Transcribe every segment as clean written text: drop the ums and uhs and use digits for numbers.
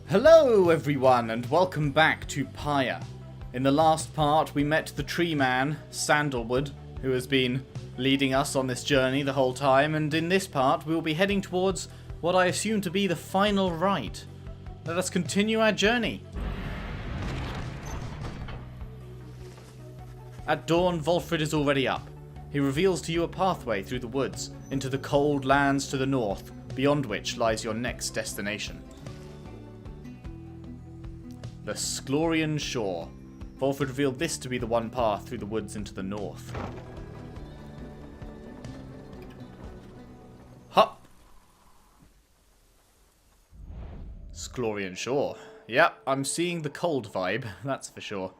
Hello everyone and welcome back to Pyre. In the last part we met the tree man, Sandalwood, who has been leading us on this journey the whole time, and in this part we will be heading towards what I assume to be the final rite. Let us continue our journey. At dawn, Volfred is already up. He reveals to you a pathway through the woods, into the cold lands to the north, beyond which lies your next destination. The Sclorian Shore. Volfred revealed this to be the one path through the woods into the north. Hup! Sclorian Shore. Yep, I'm seeing the cold vibe, that's for sure.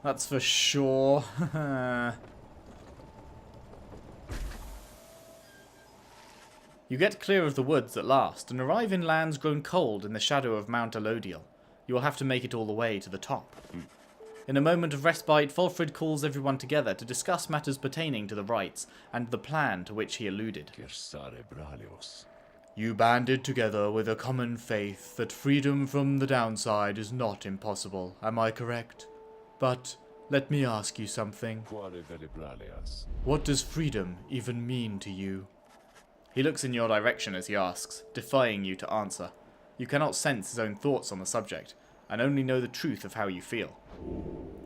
That's for sure. You get clear of the woods at last, and arrive in lands grown cold in the shadow of Mount Elodiel. You will have to make it all the way to the top. In a moment of respite, Volfred calls everyone together to discuss matters pertaining to the rites, and the plan to which he alluded. You banded together with a common faith that freedom from the downside is not impossible, am I correct? But let me ask you something. What does freedom even mean to you? He looks in your direction as he asks, defying you to answer. You cannot sense his own thoughts on the subject, and only know the truth of how you feel.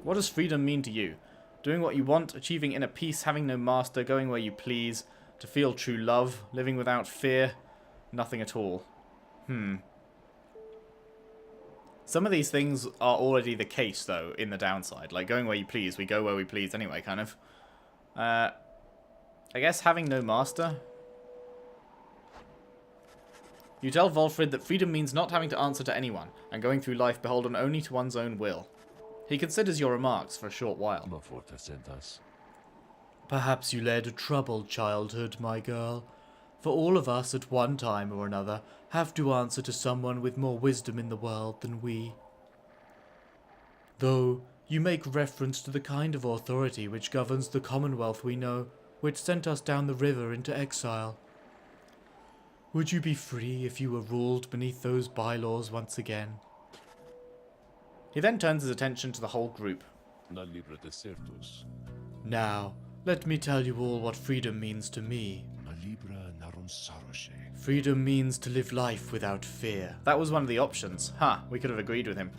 What does freedom mean to you? Doing what you want, achieving inner peace, having no master, going where you please, to feel true love, living without fear? Nothing at all. Some of these things are already the case, though, in the downside. Like, going where you please, we go where we please anyway, kind of. I guess having no master? You tell Volfred that freedom means not having to answer to anyone, and going through life beholden only to one's own will. He considers your remarks for a short while. Perhaps you led a troubled childhood, my girl. For all of us at one time or another have to answer to someone with more wisdom in the world than we. Though you make reference to the kind of authority which governs the Commonwealth we know, which sent us down the river into exile. Would you be free if you were ruled beneath those bylaws once again? He then turns his attention to the whole group. Now, let me tell you all what freedom means to me. Freedom means to live life without fear. That was one of the options. We could have agreed with him.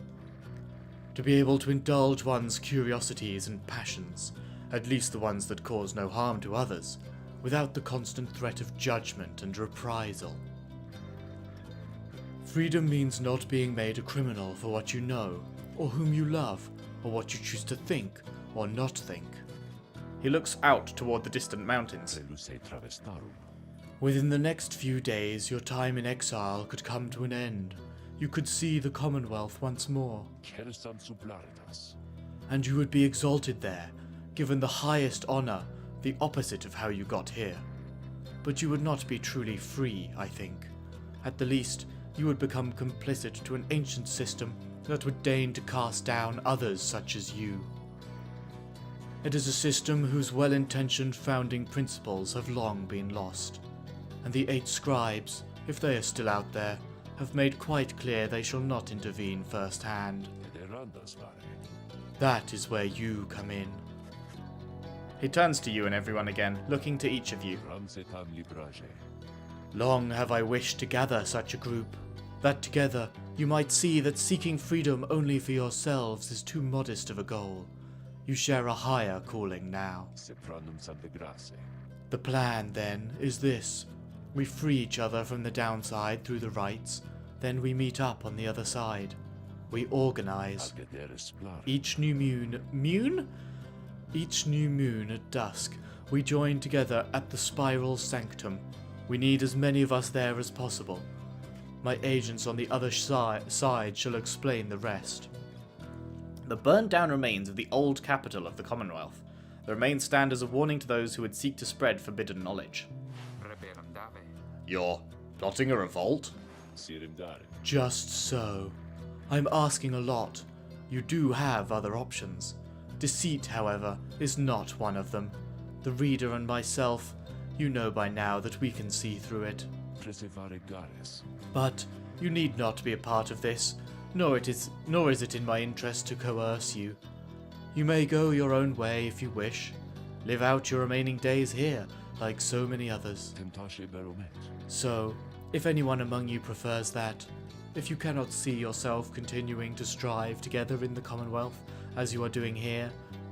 To be able to indulge one's curiosities and passions, at least the ones that cause no harm to others, without the constant threat of judgment and reprisal. Freedom means not being made a criminal for what you know, or whom you love, or what you choose to think or not think. He looks out toward the distant mountains. Within the next few days, your time in exile could come to an end. You could see the Commonwealth once more. And you would be exalted there, given the highest honor, the opposite of how you got here. But you would not be truly free, I think. At the least, you would become complicit to an ancient system that would deign to cast down others such as you. It is a system whose well-intentioned founding principles have long been lost, and the 8 scribes, if they are still out there, have made quite clear they shall not intervene firsthand. That is where you come in. He turns to you and everyone again, looking to each of you. Long have I wished to gather such a group, that together you might see that seeking freedom only for yourselves is too modest of a goal. You share a higher calling now. The plan, then, is this. We free each other from the downside through the rites, then we meet up on the other side. We organize. Each new moon at dusk, we join together at the Spiral Sanctum. We need as many of us there as possible. My agents on the other side shall explain the rest. The burnt down remains of the old capital of the Commonwealth. The remains stand as a warning to those who would seek to spread forbidden knowledge. You're plotting a revolt? Just so. I'm asking a lot. You do have other options. Deceit, however, is not one of them. The reader and myself, you know by now that we can see through it. But You need not be a part of this, nor is it in my interest to coerce you. You may go your own way if you wish. Live out your remaining days here, like so many others. So, if anyone among you prefers that, if you cannot see yourself continuing to strive together in the Commonwealth, as you are doing here,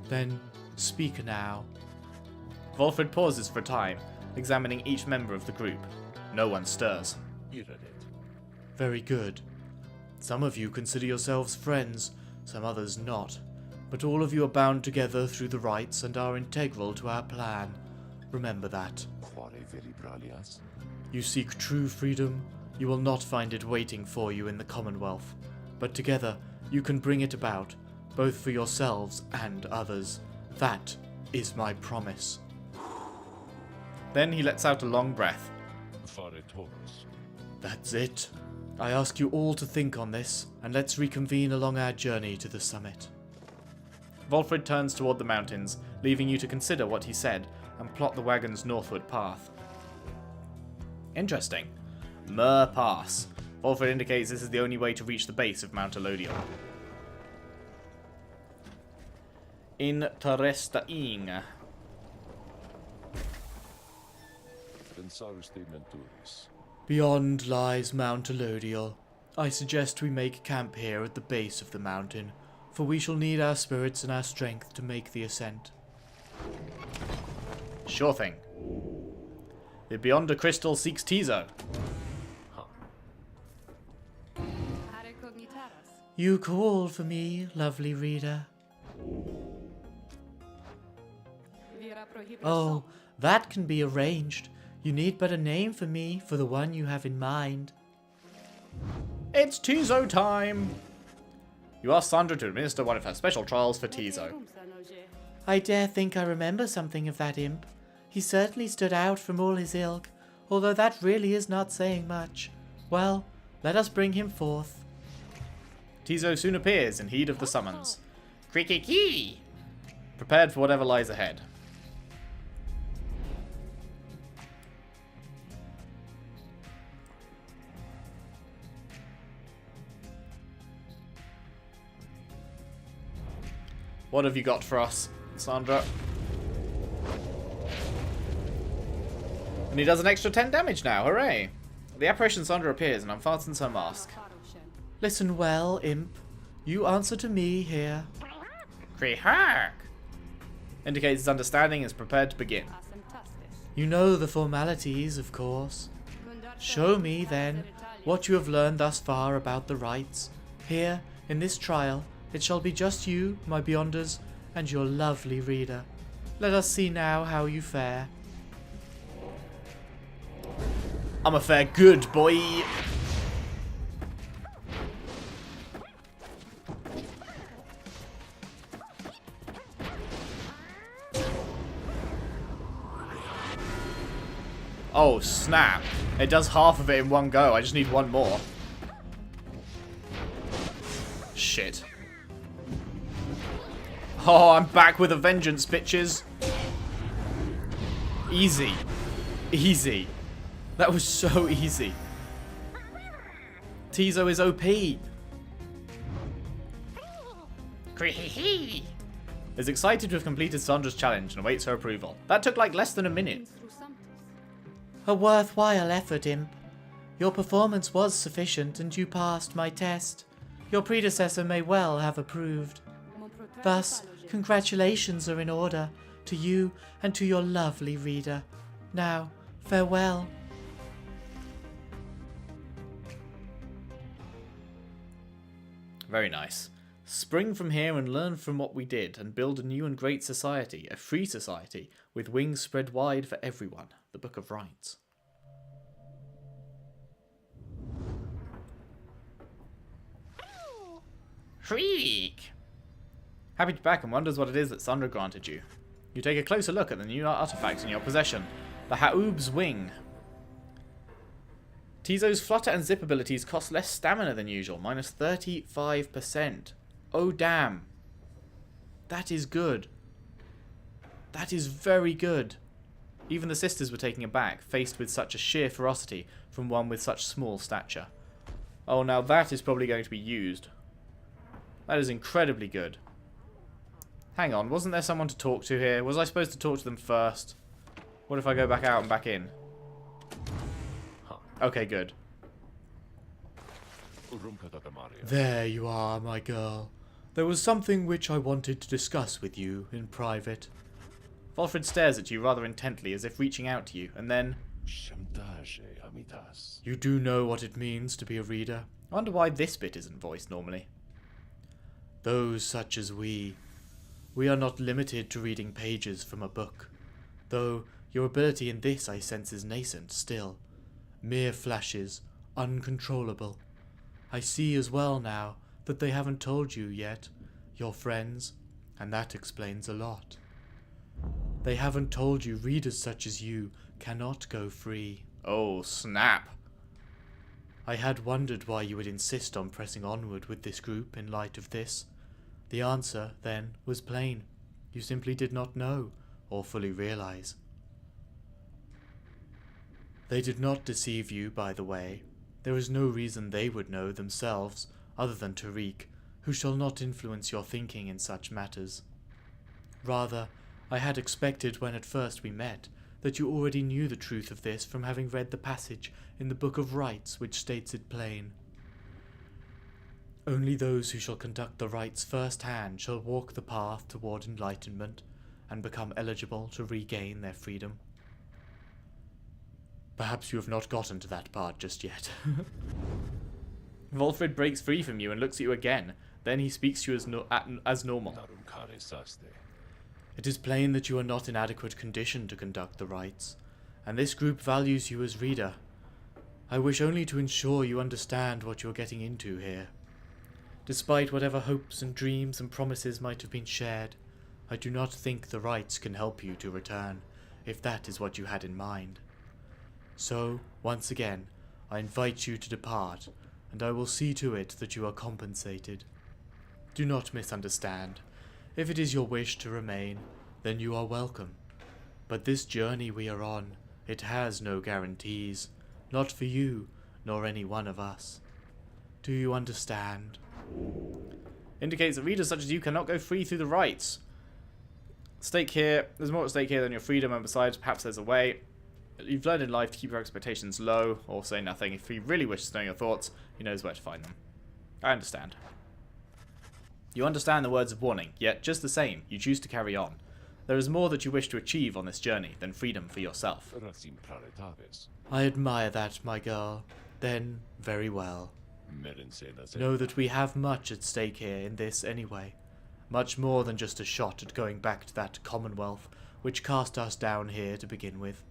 then speak now. Volfred pauses for time, examining each member of the group. No one stirs. Very good. Some of you consider yourselves friends, some others not. But all of you are bound together through the rites and are integral to our plan. Remember that. You seek true freedom, you will not find it waiting for you in the Commonwealth. But together, you can bring it about, both for yourselves and others. That is my promise. Then he lets out a long breath. That's it. I ask you all to think on this, and let's reconvene along our journey to the summit. Volfred turns toward the mountains, leaving you to consider what he said and plot the wagon's northward path. Interesting. Mer Pass. Volfred indicates this is the only way to reach the base of Mount Elodial. Interesting. Beyond lies Mount Elodial. I suggest we make camp here at the base of the mountain, for we shall need our spirits and our strength to make the ascent. Sure thing. The Beyond a Crystal seeks Tizo. You call for me, lovely reader. Oh, that can be arranged. You need but a name for me, for the one you have in mind. It's Tizo time! You ask Sandra to administer one of her special trials for Tizo. I dare think I remember something of that imp. He certainly stood out from all his ilk, although that really is not saying much. Well, let us bring him forth. Tizo soon appears in heed of the summons. Krikiki! Prepared for whatever lies ahead. What have you got for us, Sandra? And he does an extra 10 damage now, hooray! The apparition Sandra appears and unfastens her mask. Listen well, imp. You answer to me here. Krihak! Indicates his understanding is prepared to begin. You know the formalities, of course. Show me, then, what you have learned thus far about the rites. Here, in this trial, it shall be just you, my Beyonders, and your lovely reader. Let us see now how you fare. I'm a fair good boy. Oh, snap. It does half of it in one go. I just need one more. Shit. Oh, I'm back with a vengeance, bitches. Easy. Easy. That was so easy. Tizo is OP. Is excited to have completed Sandra's challenge and awaits her approval. That took like less than a minute. A worthwhile effort, imp. Your performance was sufficient and you passed my test. Your predecessor may well have approved. Thus, congratulations are in order to you and to your lovely reader. Now, farewell. Very nice. Spring from here and learn from what we did and build a new and great society, a free society, with wings spread wide for everyone. The Book of Rites. Freak! Happy to be back and wonders what it is that Sandra granted you. You take a closer look at the new artifact in your possession, the Haub's Wing. Tizo's flutter and zip abilities cost less stamina than usual, minus 35%. Oh damn. That is good. That is very good. Even the sisters were taken aback, faced with such a sheer ferocity from one with such small stature. Oh, now that is probably going to be used. That is incredibly good. Hang on, wasn't there someone to talk to here? Was I supposed to talk to them first? What if I go back out and back in? Okay, good. There you are, my girl. There was something which I wanted to discuss with you in private. Volfred stares at you rather intently, as if reaching out to you, and then... You do know what it means to be a reader? I wonder why this bit isn't voiced normally. Those such as we are not limited to reading pages from a book. Though your ability in this I sense is nascent still. Mere flashes, uncontrollable. I see as well now that they haven't told you yet, your friends, and that explains a lot. They haven't told you readers such as you cannot go free. Oh, snap. I had wondered why you would insist on pressing onward with this group in light of this. The answer, then, was plain. You simply did not know, or fully realize. They did not deceive you, by the way. There is no reason they would know themselves, other than Tariq, who shall not influence your thinking in such matters. Rather, I had expected when at first we met, that you already knew the truth of this from having read the passage in the Book of Rites which states it plain. Only those who shall conduct the rites firsthand shall walk the path toward enlightenment and become eligible to regain their freedom. Perhaps you have not gotten to that part just yet. Volfred breaks free from you and looks at you again. Then he speaks to you as normal. It is plain that you are not in adequate condition to conduct the rites, and this group values you as reader. I wish only to ensure you understand what you are getting into here. Despite whatever hopes and dreams and promises might have been shared, I do not think the rites can help you to return, if that is what you had in mind. So, once again, I invite you to depart, and I will see to it that you are compensated. Do not misunderstand. If it is your wish to remain, then you are welcome. But this journey we are on, it has no guarantees, not for you, nor any one of us. Do you understand? Indicates that readers such as you cannot go free through the rites. Stake here, there's more at stake here than your freedom, and besides, perhaps there's a way. You've learned in life to keep your expectations low, or say nothing. If he really wishes to know your thoughts, he knows where to find them. I understand. You understand the words of warning, yet just the same, you choose to carry on. There is more that you wish to achieve on this journey than freedom for yourself. I admire that, my girl. Then, very well. Know that we have much at stake here in this anyway. Much more than just a shot at going back to that commonwealth which cast us down here to begin with.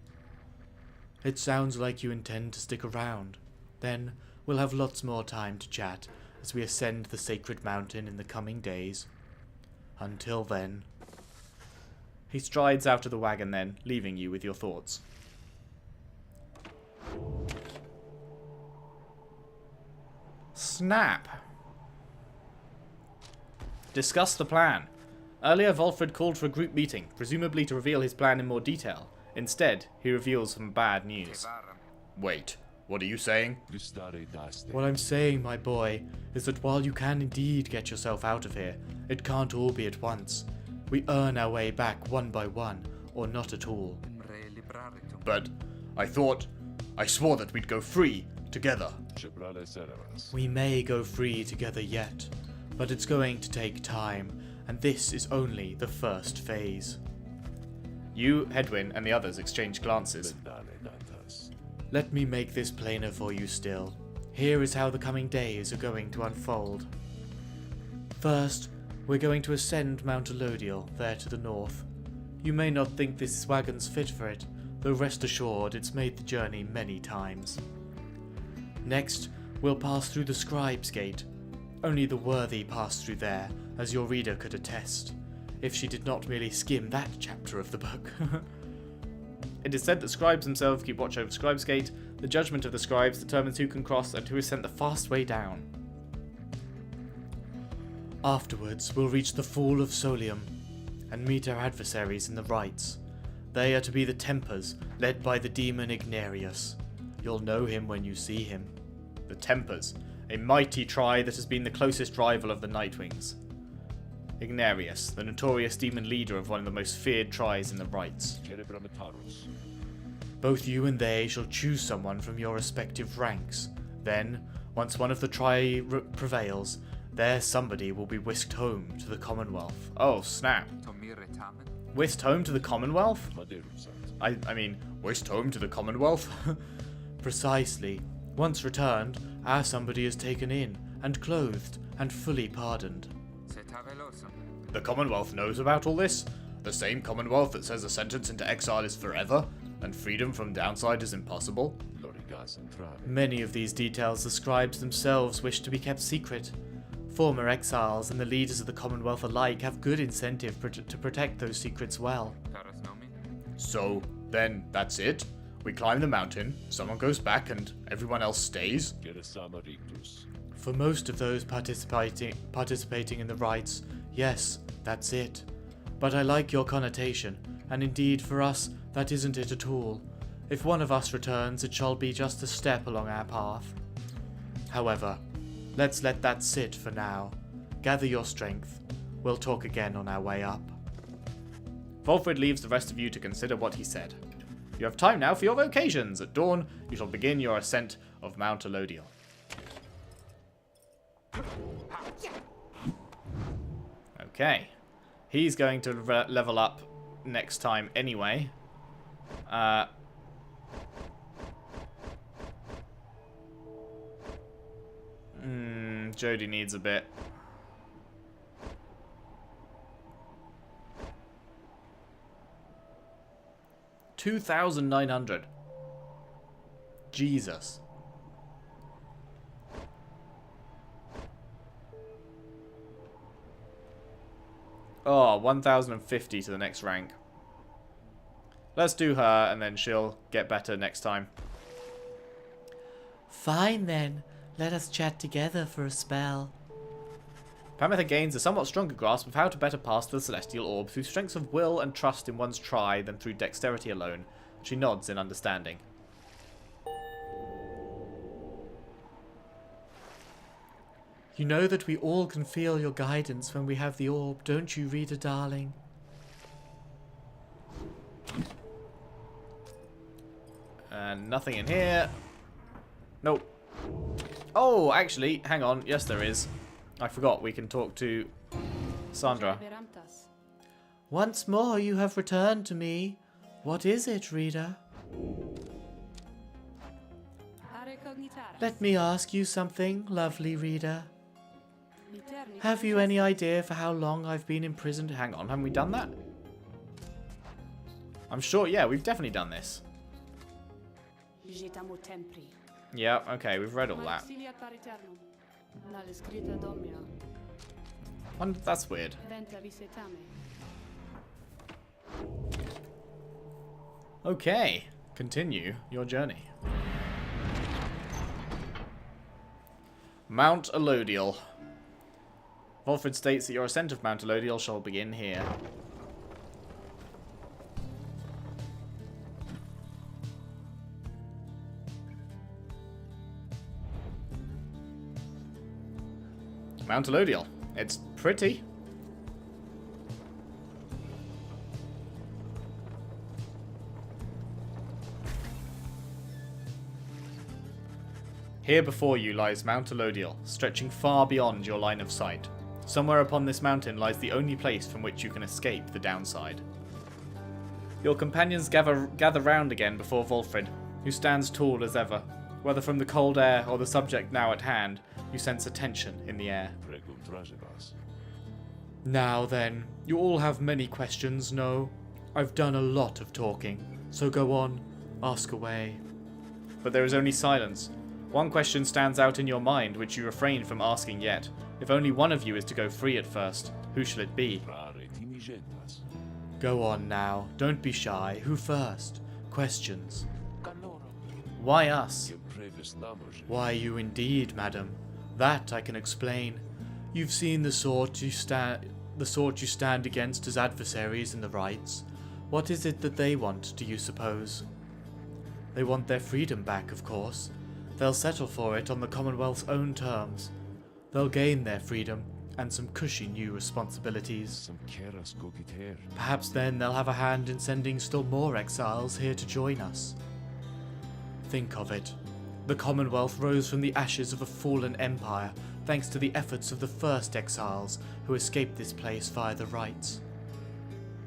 It sounds like you intend to stick around. Then we'll have lots more time to chat as we ascend the sacred mountain in the coming days. Until then... He strides out of the wagon then, leaving you with your thoughts. Snap! Discuss the plan. Earlier, Volfred called for a group meeting, presumably to reveal his plan in more detail. Instead, he reveals some bad news. Wait, what are you saying? What I'm saying, my boy, is that while you can indeed get yourself out of here, it can't all be at once. We earn our way back one by one, or not at all. But I swore that we'd go free together. We may go free together yet, but it's going to take time, and this is only the first phase. You, Hedwyn, and the others exchange glances. Let me make this plainer for you still. Here is how the coming days are going to unfold. First, we're going to ascend Mount Elodial, there to the north. You may not think this wagon's fit for it, though rest assured it's made the journey many times. Next, we'll pass through the Scribesgate. Only the worthy pass through there, as your reader could attest, if she did not merely skim that chapter of the book. It is said that scribes themselves keep watch over Scribesgate. The judgment of the scribes determines who can cross and who is sent the fast way down. Afterwards, we'll reach the Fall of Solium, and meet our adversaries in the Rites. They are to be the Tempers, led by the demon Ignarius. You'll know him when you see him. The Tempers. a mighty tri that has been the closest rival of the Nightwings. Ignarius, the notorious demon leader of one of the most feared tris in the Rites. Both you and they shall choose someone from your respective ranks. Then, once one of the tri prevails, there somebody will be whisked home to the Commonwealth. Oh, snap. Whisked home to the Commonwealth? I mean, whisked home to the Commonwealth? Precisely. Once returned, our somebody is taken in, and clothed, and fully pardoned. The Commonwealth knows about all this? The same Commonwealth that says a sentence into exile is forever, and freedom from downside is impossible? Many of these details the scribes themselves wish to be kept secret. Former exiles and the leaders of the Commonwealth alike have good incentive to protect those secrets well. So, then, that's it? We climb the mountain, someone goes back, and everyone else stays? For most of those participating in the rites, yes, that's it. But I like your connotation, and indeed for us, that isn't it at all. If one of us returns, it shall be just a step along our path. However, let's let that sit for now. Gather your strength. We'll talk again on our way up. Volfred leaves the rest of you to consider what he said. You have time now for your vocations. At dawn, you shall begin your ascent of Mount Elodial. Okay. He's going to level up next time anyway. Jody needs a bit. $2,900. Jesus. Oh, 1,050 to the next rank. Let's do her, and then she'll get better next time. Fine then. Let us chat together for a spell. Pamitha gains a somewhat stronger grasp of how to better pass the celestial orb through strengths of will and trust in one's tri than through dexterity alone. She nods in understanding. You know that we all can feel your guidance when we have the orb, don't you, reader darling? And nothing in here. Nope. Oh, actually, hang on. Yes, there is. I forgot we can talk to Sandra. Once more you have returned to me. What is it, reader? Let me ask you something, lovely reader. Have you any idea for how long I've been imprisoned? Hang on, haven't we done that? I'm sure, yeah, we've definitely done this. Yeah, okay, we've read all that. That's weird. Okay, continue your journey. Mount Elodial. Volfred states that your ascent of Mount Elodial shall begin here. Mount Elodial. It's pretty. Here before you lies Mount Elodial, stretching far beyond your line of sight. Somewhere upon this mountain lies the only place from which you can escape the downside. Your companions gather round again before Volfred, who stands tall as ever. Whether from the cold air or the subject now at hand, you sense a tension in the air. Now then, you all have many questions, no? I've done a lot of talking, so go on, ask away. But there is only silence. One question stands out in your mind which you refrain from asking yet. If only one of you is to go free at first, who shall it be? Go on now, don't be shy. Who first? Questions. Why us? Why you indeed, madam. That I can explain. You've seen the sort you stand against as adversaries in the Rites. What is it that they want, do you suppose? They want their freedom back, of course. They'll settle for it on the Commonwealth's own terms. They'll gain their freedom and some cushy new responsibilities. Perhaps then they'll have a hand in sending still more exiles here to join us. Think of it. The Commonwealth rose from the ashes of a fallen empire thanks to the efforts of the first exiles who escaped this place via the Rites.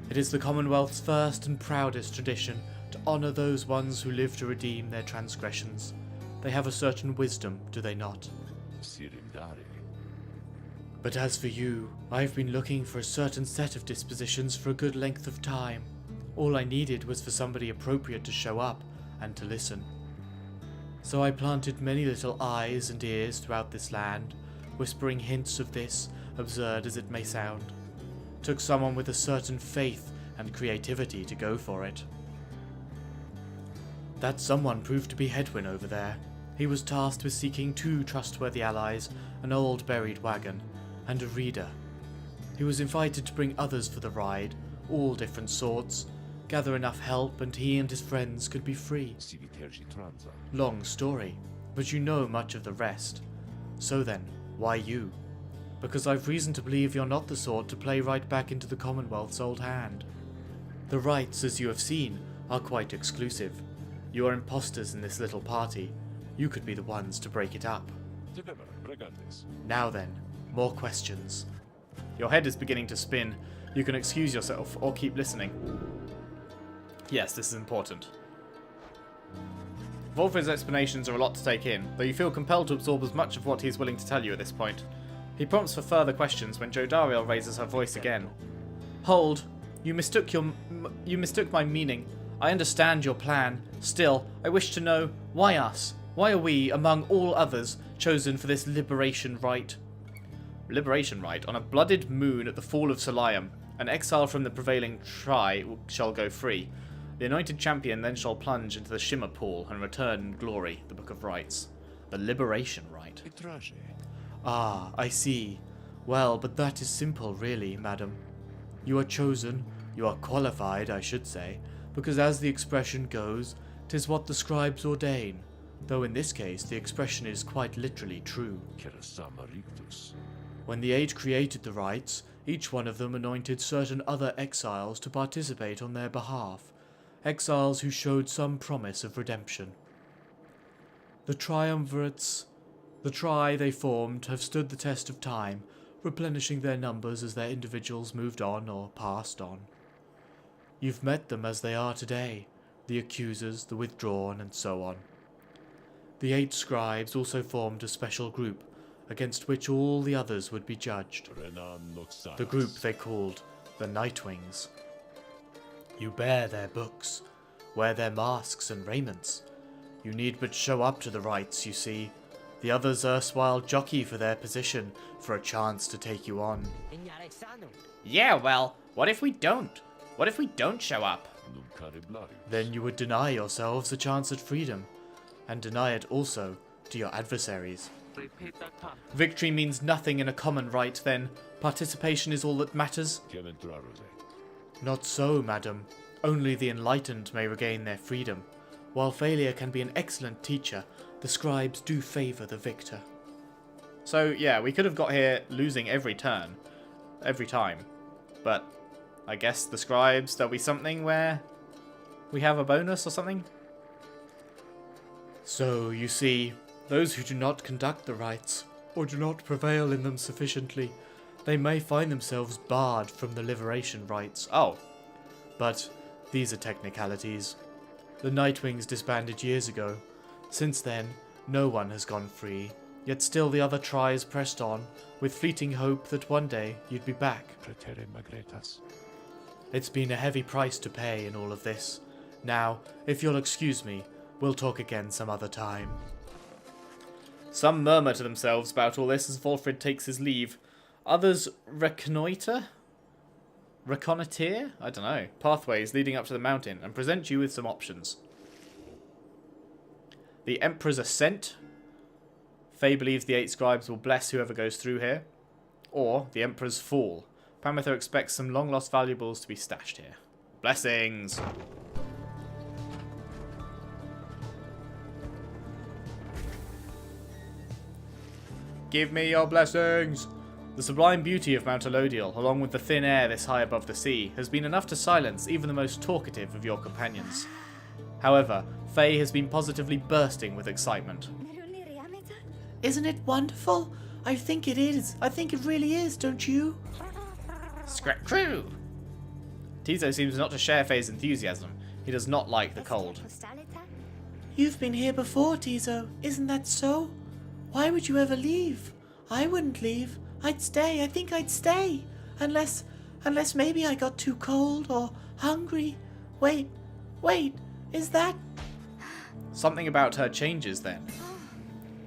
It is the Commonwealth's first and proudest tradition to honour those ones who live to redeem their transgressions. They have a certain wisdom, do they not? But as for you, I've been looking for a certain set of dispositions for a good length of time. All I needed was for somebody appropriate to show up and to listen. So I planted many little eyes and ears throughout this land, whispering hints of this, absurd as it may sound. Took someone with a certain faith and creativity to go for it. That someone proved to be Hedwin over there. He was tasked with seeking 2 trustworthy allies, an old buried wagon, and a reader. He was invited to bring others for the ride, all different sorts, gather enough help and he and his friends could be free. Long story, but you know much of the rest. So then, why you? Because I've reason to believe you're not the sort to play right back into the Commonwealth's old hand. The Rites, as you have seen, are quite exclusive. You are imposters in this little party. You could be the ones to break it up. Now then, more questions. Your head is beginning to spin. You can excuse yourself or keep listening. Yes, this is important. Wolfrid's explanations are a lot to take in, though you feel compelled to absorb as much of what he is willing to tell you at this point. He prompts for further questions when Jodariel raises her voice again. Hold. You mistook my meaning. I understand your plan. Still, I wish to know, why us? Why are we, among all others, chosen for this liberation rite? Liberation rite? On a blooded moon at the fall of Solium, an exile from the prevailing shall go free. The anointed champion then shall plunge into the shimmer pool and return in glory, the Book of Rites. The liberation rite. Ah, I see. Well, but that is simple, really, madam. You are chosen, you are qualified, I should say, because as the expression goes, 'tis what the scribes ordain, though in this case the expression is quite literally true. When the 8 created the rites, each one of them anointed certain other exiles to participate on their behalf, exiles who showed some promise of redemption. The triumvirates, the Tri they formed, have stood the test of time, replenishing their numbers as their individuals moved on or passed on. You've met them as they are today, the accusers, the withdrawn, and so on. The 8 scribes also formed a special group, against which all the others would be judged. The group they called the Nightwings. You bear their books, wear their masks and raiments. You need but show up to the rites, you see. The others erstwhile jockey for their position, for a chance to take you on. Yeah, well, what if we don't? What if we don't show up? Then you would deny yourselves a chance at freedom, and deny it also to your adversaries. Victory means nothing in a common rite, then. Participation is all that matters? Not so, madam. Only the enlightened may regain their freedom. While failure can be an excellent teacher, the scribes do favour the victor. So, yeah, we could have got here losing every turn. Every time. But I guess the scribes, there'll be something where we have a bonus or something? So, you see, those who do not conduct the rites, or do not prevail in them sufficiently, they may find themselves barred from the liberation rites. Oh. But these are technicalities. The Nightwings disbanded years ago. Since then, no one has gone free, yet still the other Tries pressed on, with fleeting hope that one day you'd be back. It's been a heavy price to pay in all of this. Now, if you'll excuse me, we'll talk again some other time. Some murmur to themselves about all this as Wolfrid takes his leave. Others reconnoitre? Reconnoitre? I don't know. Pathways leading up to the mountain and present you with some options. The Emperor's Ascent. Faye believes the 8 scribes will bless whoever goes through here. Or the Emperor's Fall. Pamither expects some long-lost valuables to be stashed here. Blessings! Give me your blessings! The sublime beauty of Mount Elodial, along with the thin air this high above the sea, has been enough to silence even the most talkative of your companions. However, Faye has been positively bursting with excitement. Isn't it wonderful? I think it is. I think it really is, don't you? Scrap crew! Tizo seems not to share Faye's enthusiasm. He does not like the cold. You've been here before, Tizo. Isn't that so? Why would you ever leave? I wouldn't leave. I'd stay. I think I'd stay. Unless maybe I got too cold or hungry. Wait. Is that... Something about her changes then.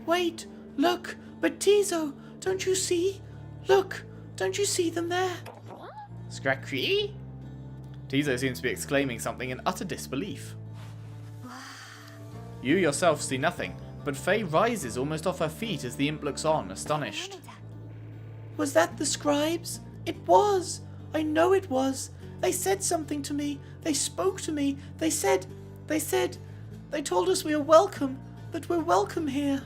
Wait. Look. But Tizo, don't you see? Look. Don't you see them there? Scrap crew? Tizo seems to be exclaiming something in utter disbelief. You yourself see nothing, but Faye rises almost off her feet as the imp looks on, astonished. Was that the scribes? It was! I know it was! They said something to me. They spoke to me. They told us we are welcome, that we're welcome here.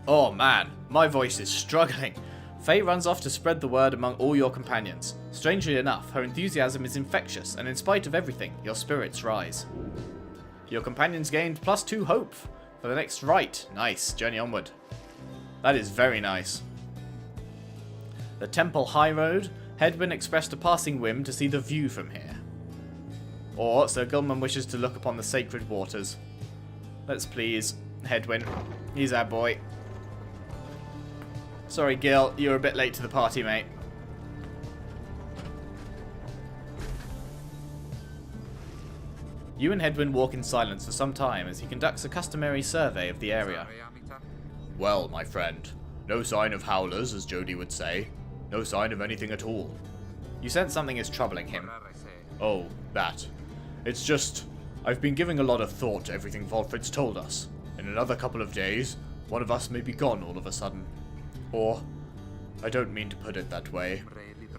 Oh man, my voice is struggling. Faye runs off to spread the word among all your companions. Strangely enough, her enthusiasm is infectious, and in spite of everything, your spirits rise. Your companions gained +2 hope for the next rite. Nice, journey onward. That is very nice. The Temple High Road, Hedwyn expressed a passing whim to see the view from here. Or Sir Gilman wishes to look upon the sacred waters. Let's please, Hedwyn. He's our boy. Sorry, Gil, you're a bit late to the party, mate. You and Hedwyn walk in silence for some time as he conducts a customary survey of the area. Well, my friend, no sign of howlers, as Jody would say. No sign of anything at all. You sense something is troubling him. Oh, that. It's just, I've been giving a lot of thought to everything Volfrid's told us. In another couple of days, one of us may be gone all of a sudden. Or, I don't mean to put it that way,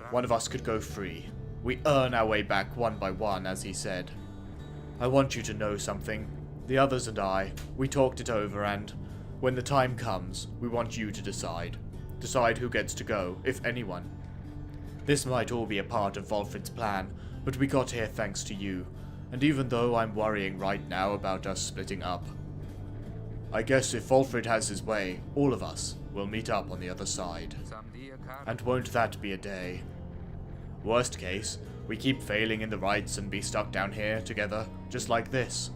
one of us could go free. We earn our way back one by one, as he said. I want you to know something. The others and I, we talked it over, and when the time comes, we want you to decide. Decide who gets to go, if anyone. This might all be a part of Volfrid's plan, but we got here thanks to you, and even though I'm worrying right now about us splitting up, I guess if Volfrid has his way, all of us will meet up on the other side. And won't that be a day? Worst case, we keep failing in the rites and be stuck down here together, just like this.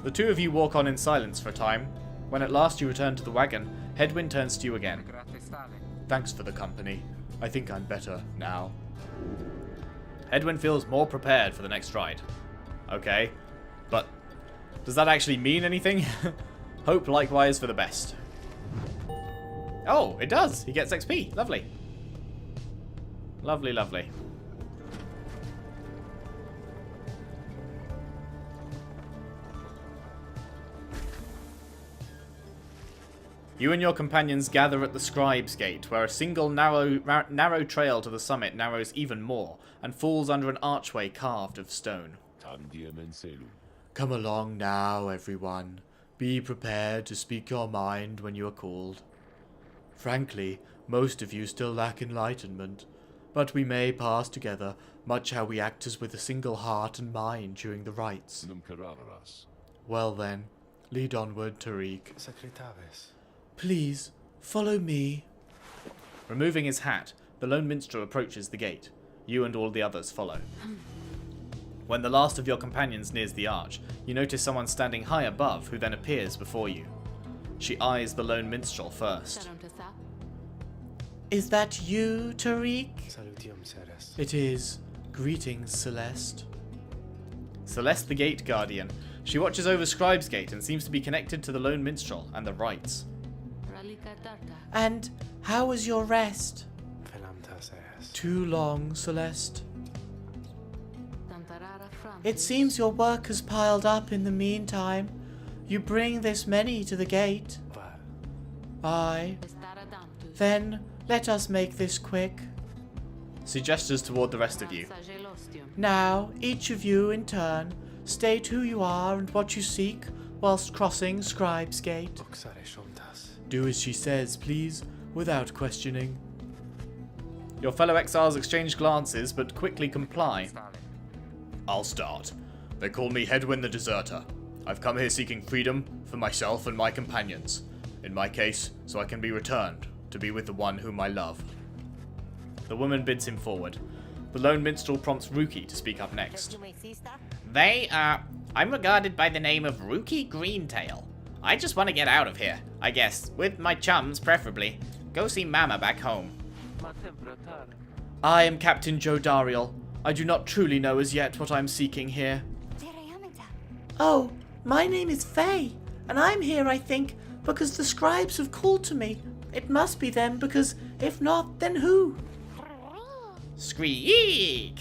The two of you walk on in silence for a time. When at last you return to the wagon, Hedwyn turns to you again. Thanks for the company. I think I'm better now. Hedwyn feels more prepared for the next ride. Okay, but does that actually mean anything? Hope likewise for the best. Oh, it does. He gets XP. Lovely. Lovely, lovely. You and your companions gather at the Scribesgate, where a single narrow trail to the summit narrows even more, and falls under an archway carved of stone. Come along now, everyone. Be prepared to speak your mind when you are called. Frankly, most of you still lack enlightenment, but we may pass together, much how we act as with a single heart and mind during the rites. Well then, lead onward, Tariq. Please, follow me. Removing his hat, the lone minstrel approaches the gate. You and all the others follow. When the last of your companions nears the arch, you notice someone standing high above who then appears before you. She eyes the lone minstrel first. Is that you, Tariq? It is. Greetings, Celeste. Celeste the Gate Guardian. She watches over Scribesgate and seems to be connected to the lone minstrel and the rites. And how was your rest? Too long, Celeste. It seems your work has piled up in the meantime. You bring this many to the gate. Aye. Then let us make this quick. She gestures toward the rest of you. Now, each of you in turn, state who you are and what you seek whilst crossing Scribesgate. Do as she says, please, without questioning. Your fellow exiles exchange glances, but quickly comply. I'll start. They call me Hedwyn the Deserter. I've come here seeking freedom for myself and my companions. In my case, so I can be returned, to be with the one whom I love. The woman bids him forward. The lone minstrel prompts Rookie to speak up next. I'm regarded by the name of Rookie Greentail. I just want to get out of here, I guess, with my chums preferably. Go see Mama back home. I am Captain Joe Dariel. I do not truly know as yet what I am seeking here. Oh, my name is Faye, and I'm here, I think, because the scribes have called to me. It must be them, because if not, then who? Squeak!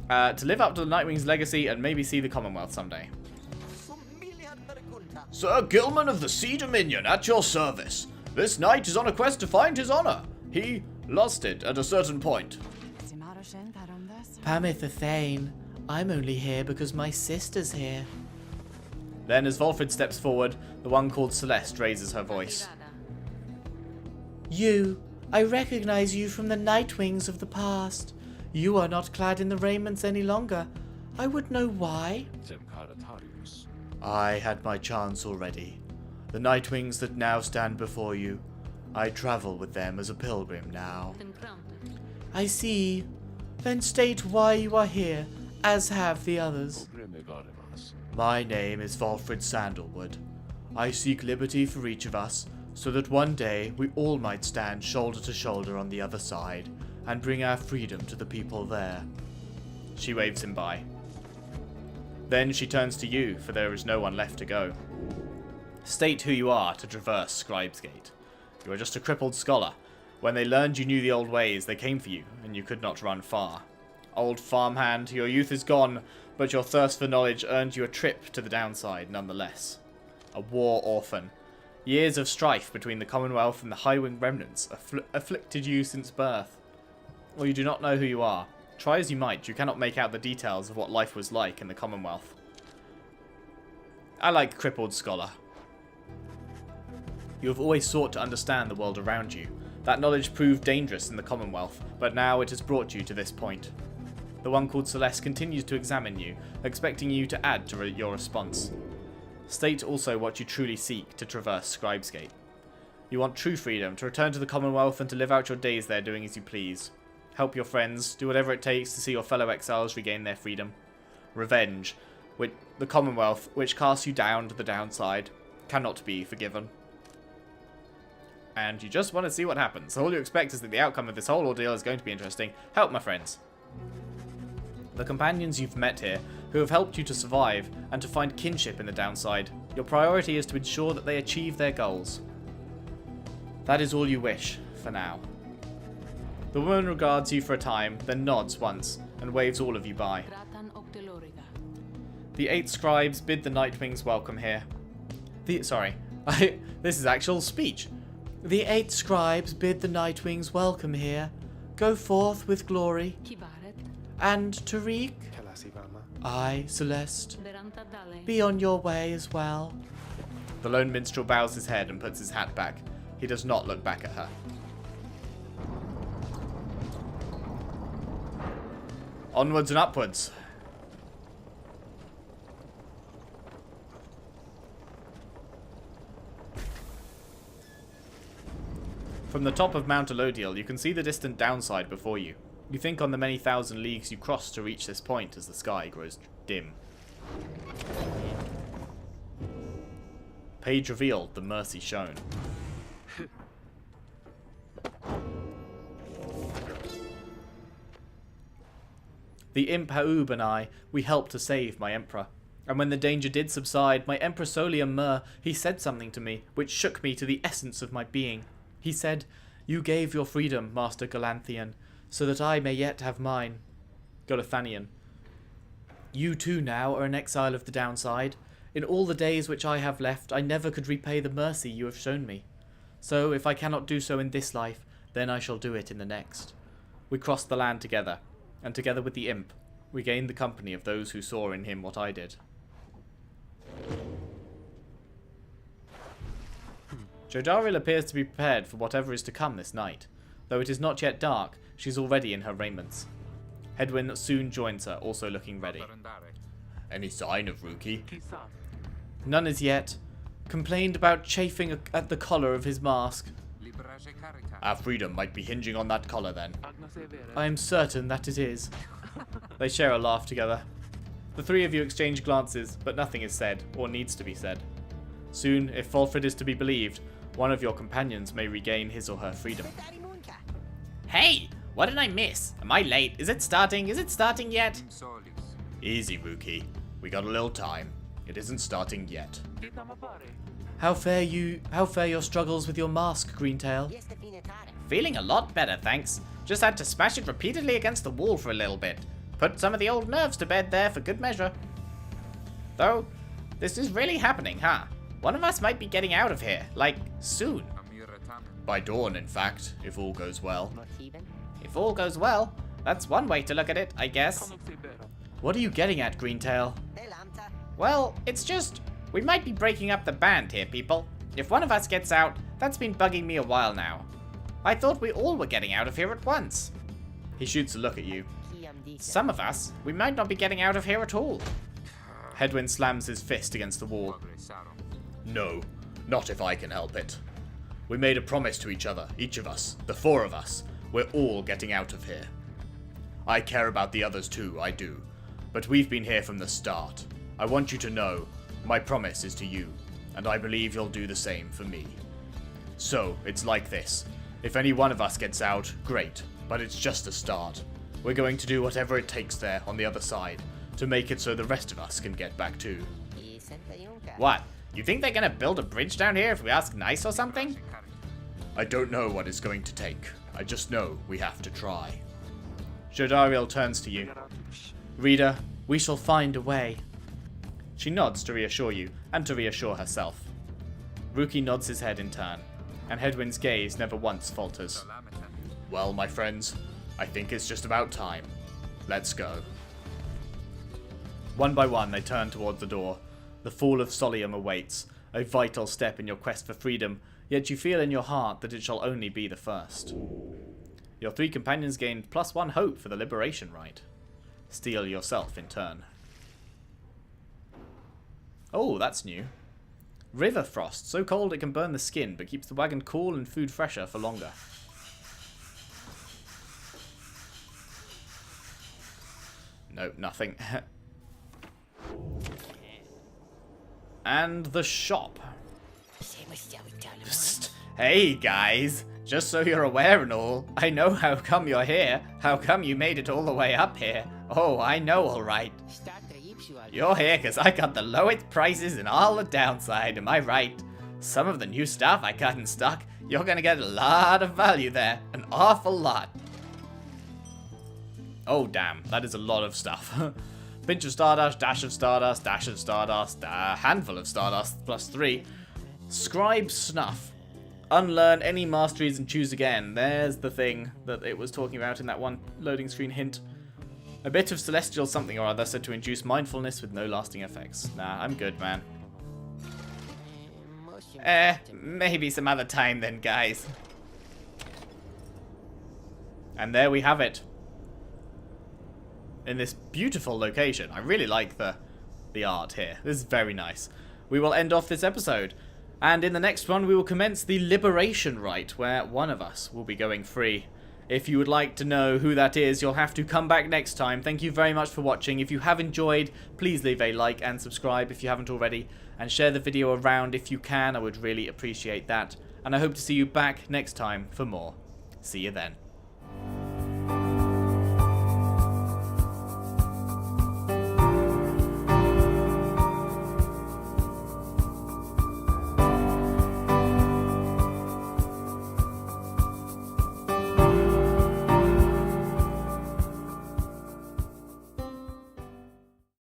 To live up to the Nightwing's legacy and maybe see the Commonwealth someday. Sir Gilman of the Sea Dominion, at your service. This knight is on a quest to find his honor. He lost it at a certain point. Pamith Thane, I'm only here because my sister's here. Then, as Volfred steps forward, the one called Celeste raises her voice. You, I recognize you from the Nightwings of the past. You are not clad in the raiments any longer. I would know why. I had my chance already. The Nightwings that now stand before you, I travel with them as a pilgrim now. I see. Then state why you are here, as have the others. My name is Volfred Sandalwood. I seek liberty for each of us, so that one day we all might stand shoulder to shoulder on the other side, and bring our freedom to the people there. She waves him by. Then she turns to you, for there is no one left to go. State who you are to traverse Scribesgate. You are just a crippled scholar. When they learned you knew the old ways, they came for you, and you could not run far. Old farmhand, your youth is gone, but your thirst for knowledge earned you a trip to the downside nonetheless. A war orphan. Years of strife between the Commonwealth and the Highwing remnants afflicted you since birth. Or you do not know who you are. Try as you might, you cannot make out the details of what life was like in the Commonwealth. I like crippled scholar. You have always sought to understand the world around you. That knowledge proved dangerous in the Commonwealth, but now it has brought you to this point. The one called Celeste continues to examine you, expecting you to add to your response. State also what you truly seek to traverse Scribesgate. You want true freedom, to return to the Commonwealth and to live out your days there doing as you please. Help your friends, do whatever it takes to see your fellow exiles regain their freedom. Revenge, with the Commonwealth, which casts you down to the downside, cannot be forgiven. And you just want to see what happens. All you expect is that the outcome of this whole ordeal is going to be interesting. Help, my friends. The companions you've met here, who have helped you to survive and to find kinship in the downside, your priority is to ensure that they achieve their goals. That is all you wish, for now. The woman regards you for a time, then nods once, and waves all of you by. The 8 scribes bid the Nightwings welcome here. This is actual speech. The 8 scribes bid the Nightwings welcome here. Go forth with glory. And Tariq, I, Celeste, be on your way as well. The lone minstrel bows his head and puts his hat back. He does not look back at her. Onwards and upwards. From the top of Mount Elodiel, you can see the distant downside before you. You think on the many thousand leagues you cross to reach this point as the sky grows dim. Page revealed, the mercy shown. The imp Haub and I, we helped to save my emperor. And when the danger did subside, my emperor Solium Mur, he said something to me, which shook me to the essence of my being. He said, "You gave your freedom, Master Galanthian, so that I may yet have mine." Golathanian. You too now are an exile of the downside. In all the days which I have left, I never could repay the mercy you have shown me. So, if I cannot do so in this life, then I shall do it in the next. We crossed the land together, and together with the imp, we gained the company of those who saw in him what I did. Jodariel appears to be prepared for whatever is to come this night. Though it is not yet dark, she's already in her raiments. Hedwyn soon joins her, also looking ready. Any sign of Rookie? None as yet. Complained about chafing at the collar of his mask. Our freedom might be hinging on that collar then. I am certain that it is. They share a laugh together. The three of you exchange glances, but nothing is said, or needs to be said. Soon, if Fulfred is to be believed, one of your companions may regain his or her freedom. Hey! What did I miss? Am I late? Is it starting? Is it starting yet? Easy, Rookie. We got a little time. It isn't starting yet. How fare your struggles with your mask, Greentail? Feeling a lot better, thanks. Just had to smash it repeatedly against the wall for a little bit. Put some of the old nerves to bed there for good measure. Though, this is really happening, huh? One of us might be getting out of here, like, soon. By dawn, in fact, if all goes well. If all goes well, that's one way to look at it, I guess. What are you getting at, Greentail? Well, it's just, we might be breaking up the band here, people. If one of us gets out, that's been bugging me a while now. I thought we all were getting out of here at once. He shoots a look at you. Some of us, we might not be getting out of here at all. Hedwyn slams his fist against the wall. No, not if I can help it. We made a promise to each other, each of us, the four of us. We're all getting out of here. I care about the others too, I do. But we've been here from the start. I want you to know, my promise is to you, and I believe you'll do the same for me. So, it's like this. If any one of us gets out, great, but it's just a start. We're going to do whatever it takes there on the other side, to make it so the rest of us can get back too. What? You think they're gonna build a bridge down here if we ask nice or something? I don't know what it's going to take. I just know we have to try. Jodariel turns to you. Reader, we shall find a way. She nods to reassure you, and to reassure herself. Rookie nods his head in turn, and Hedwyn's gaze never once falters. Well, my friends, I think it's just about time. Let's go. One by one, they turn towards the door. The fall of Solium awaits, a vital step in your quest for freedom, yet you feel in your heart that it shall only be the first. Your three companions gained +1 hope for the liberation rite. Steal yourself in turn. Oh, that's new. River frost, so cold it can burn the skin, but keeps the wagon cool and food fresher for longer. No, nothing. And the shop. Psst. Hey guys, just so you're aware and all, I know how come you're here. How come you made it all the way up here? Oh, I know alright. You're here because I got the lowest prices and all the downside, am I right? Some of the new stuff I got in stock, you're gonna get a lot of value there. An awful lot. Oh damn, that is a lot of stuff. Pinch of Stardust, dash of Stardust, dash of Stardust, a handful of Stardust, +3. Scribe Snuff. Unlearn any masteries and choose again. There's the thing that it was talking about in that one loading screen hint. A bit of celestial something or other said to induce mindfulness with no lasting effects. Nah, I'm good, man. Maybe some other time then, guys. And there we have it. In this beautiful location. I really like the art here. This is very nice. We will end off this episode. And in the next one, we will commence the Liberation Rite, where one of us will be going free. If you would like to know who that is, you'll have to come back next time. Thank you very much for watching. If you have enjoyed, please leave a like and subscribe if you haven't already. And share the video around if you can. I would really appreciate that. And I hope to see you back next time for more. See you then.